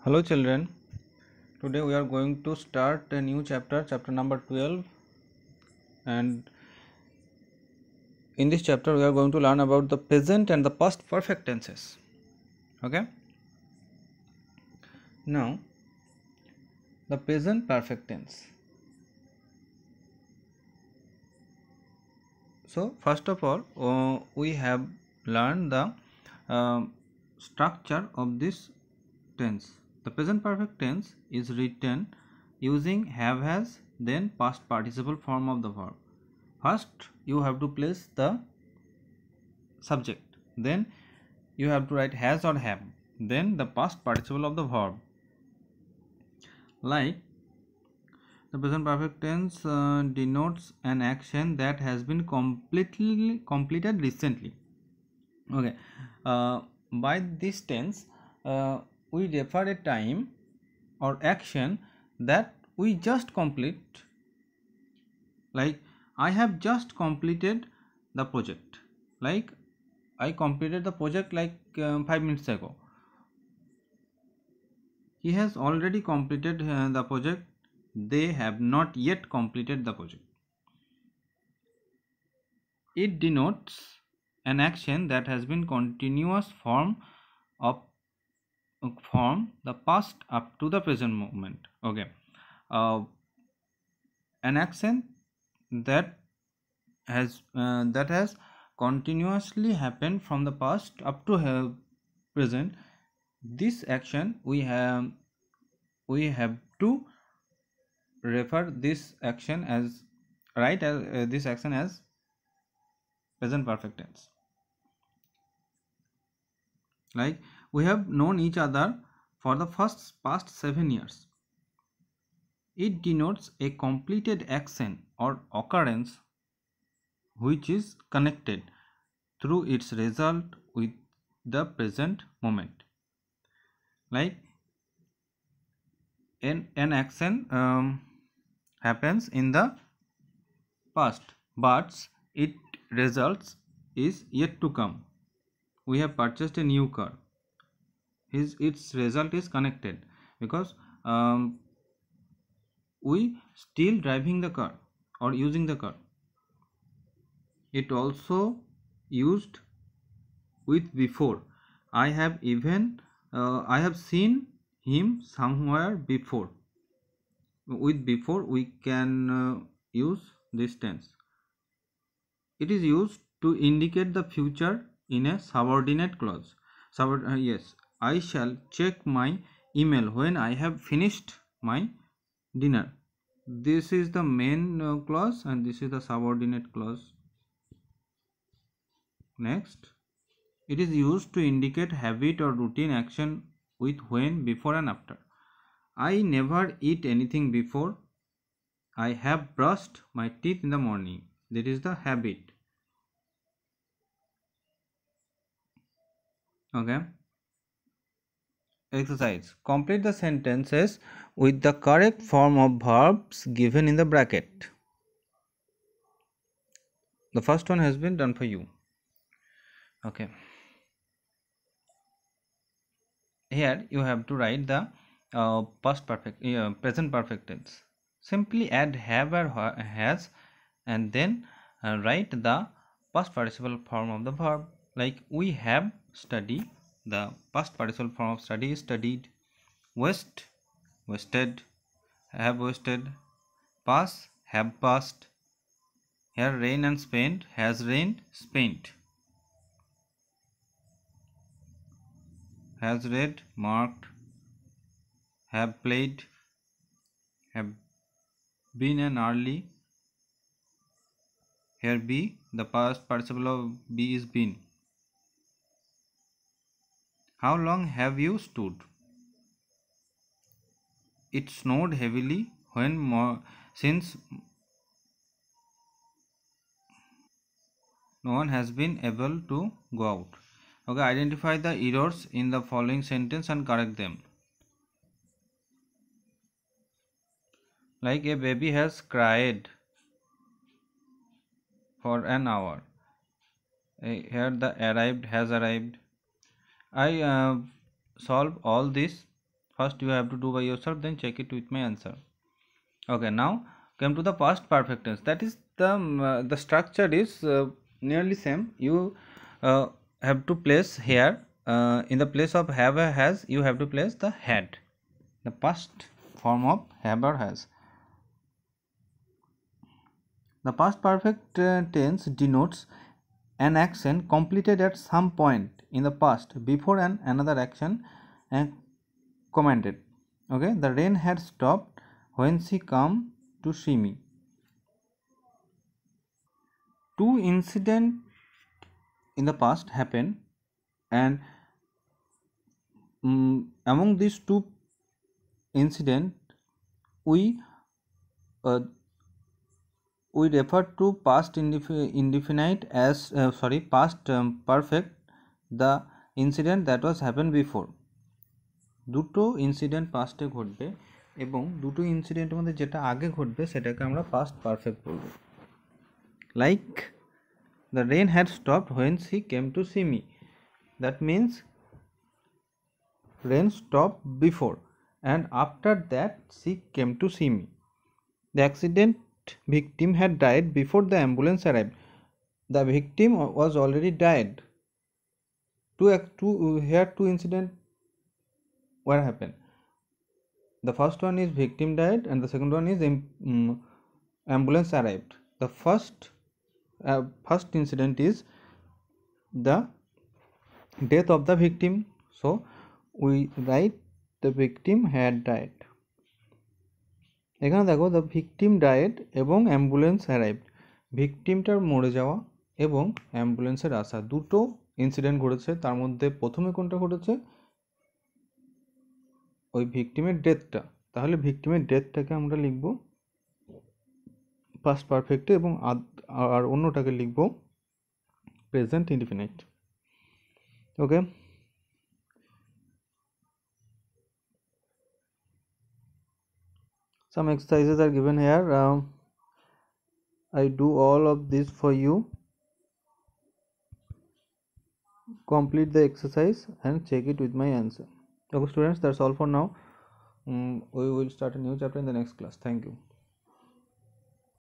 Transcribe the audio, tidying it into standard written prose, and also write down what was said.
Hello children, today we are going to start a new chapter, chapter number 12, and in this chapter we are going to learn about the present and the past perfect tenses. Okay, now the present perfect tense. So first of all we have learned the uh, structure of this tense. The present perfect tense is written using have has, then past participle form of the verb. First you have to place the subject, then you have to write has or have, then the past participle of the verb. Like the present perfect tense denotes an action that has been completed recently. Okay, by this tense we refer a time or action that we just complete. Like I have just completed the project. Like I completed the project like 5 minutes ago. He has already completed the project. They have not yet completed the project. It denotes an action that has been continuous of from the past up to the present moment. Okay, uh, an action that has continuously happened from the past up to present. This action we have to refer this action as this action as present perfect tense. Like we have known each other for the past 7 years. It denotes a completed action or occurrence which is connected through its result with the present moment. Like an action happens in the past, but its results is yet to come. We have purchased a new car. Its result is connected because we still driving the car or using the car. It also used with before. I have seen him somewhere before. With before we can use this tense. It is used to indicate the future in a subordinate clause. Yes, I shall check my email when I have finished my dinner. This is the main clause and this is the subordinate clause. Next, it is used to indicate habit or routine action with when, before and after. I never eat anything before. I have brushed my teeth in the morning. That is the habit. Okay. Exercise. Complete the sentences with the correct form of verbs given in the bracket. The first one has been done for you. Okay. Here you have to write the present perfect tense. Simply add have or has and then write the past participle form of the verb. Like we have studied. The past participle form of study is studied. Waste, wasted. Have wasted. Pass, have passed. Here rain and spent, has rained, spent. Has read, marked. Have played, have been an early. Here be, the past participle of be is been. How long have you stood? It snowed heavily since no one has been able to go out. Okay, identify the errors in the following sentence and correct them. Like a baby has cried for an hour. Here the arrived has arrived. I solve all this first you have to do by yourself, then check it with my answer. Okay, now come to the past perfect tense. That is the structure is nearly same. You have to place here in the place of have or has, you have to place the had, the past form of have or has. The past perfect tense denotes an action completed at some point in the past before another action commanded. Okay, the rain had stopped when she come to see me. Two incidents in the past happened, and among these two incidents we uh, we refer to past indefinite as past perfect, the incident that was happened before. দুটো incident পাস্টে ঘটবে এবং দুটো ইনসিডেন্টের মধ্যে যেটা আগে ঘটবে সেটাকে আমরা পাস্ট পারফেক্ট বলবো। Like the rain had stopped when she came to see me, that means rain stopped before and after that she came to see me. The accident victim had died before the ambulance arrived. The victim was already died. Here two incidents were happened. The first one is victim died and the second one is ambulance arrived. The first incident is the death of the victim, so we write the victim had died. এখানে দেখো the victim died এবং ambulance arrived, ভিকটিমটার মরে যাওয়া এবং অ্যাম্বুলেন্সের আসা দুটো incident ঘটেছে। তার মধ্যে প্রথমে কোনটা ঘটেছে? ওই ভিকটিমের ডেথটা। তাহলে ভিকটিমের ডেথটাকে আমরা লিখব পাস্ট পারফেক্টে এবং আর অন্যটাকে লিখব present indefinite. Okay, some exercises are given here. I do all of this for you. Complete the exercise and check it with my answer. Okay students, that's all for now. We will start a new chapter in the next class. Thank you.